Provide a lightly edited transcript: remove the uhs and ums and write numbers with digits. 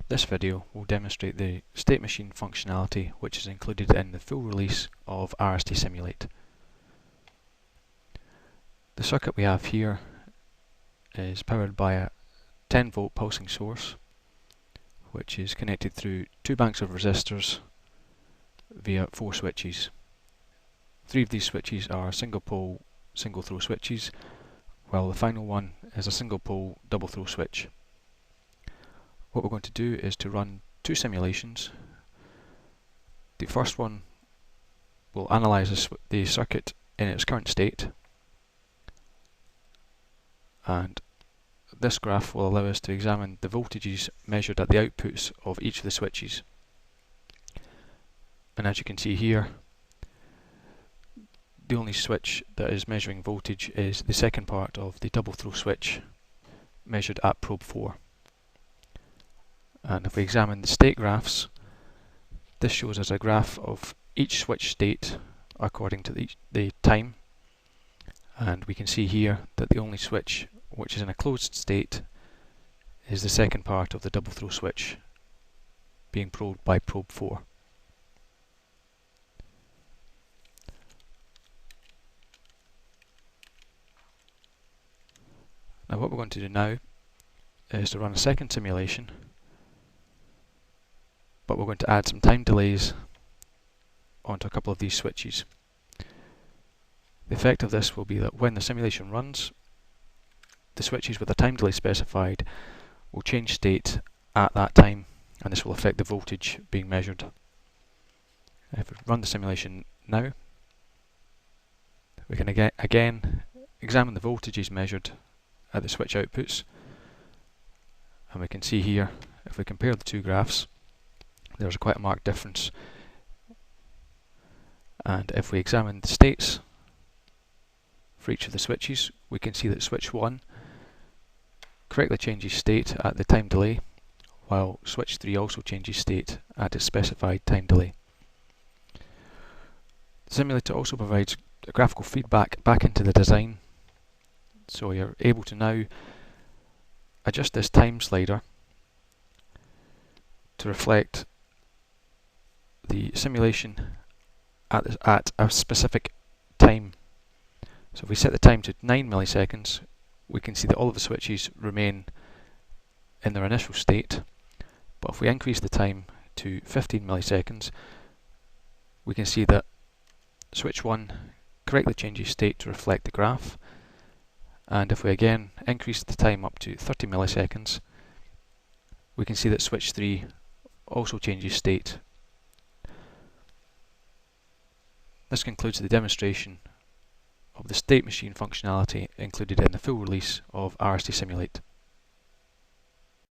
This video will demonstrate the state machine functionality which is included in the full release of eSimulate. The circuit we have here is powered by a 10-volt pulsing source which is connected through two banks of resistors via 4 switches. 3 of these switches are single pole, single throw switches, while the final one is a single pole, double throw switch. What we're going to do is to run 2 simulations. The first one will analyse the circuit in its current state, and this graph will allow us to examine the voltages measured at the outputs of each of the switches. And as you can see here, the only switch that is measuring voltage is the second part of the double throw switch measured at probe 4. And if we examine the state graphs, this shows us a graph of each switch state according to the time, and we can see here that the only switch which is in a closed state is the second part of the double throw switch being probed by probe 4. Now what we're going to do now is to run a second simulation, but we're going to add some time delays onto a couple of these switches. The effect of this will be that when the simulation runs, the switches with a time delay specified will change state at that time, and this will affect the voltage being measured. If we run the simulation now, we can again examine the voltages measured at the switch outputs, and we can see here, if we compare the two graphs, there's quite a marked difference. And if we examine the states for each of the switches, we can see that switch 1 correctly changes state at the time delay, while switch 3 also changes state at its specified time delay. The simulator also provides a graphical feedback back into the design, so you're able to now adjust this time slider to reflect the simulation at a specific time. So if we set the time to 9 milliseconds, we can see that all of the switches remain in their initial state, but if we increase the time to 15 milliseconds, we can see that switch 1 correctly changes state to reflect the graph, and if we again increase the time up to 30 milliseconds, we can see that switch 3 also changes state. This concludes the demonstration of the state machine functionality included in the full release of eSimulate.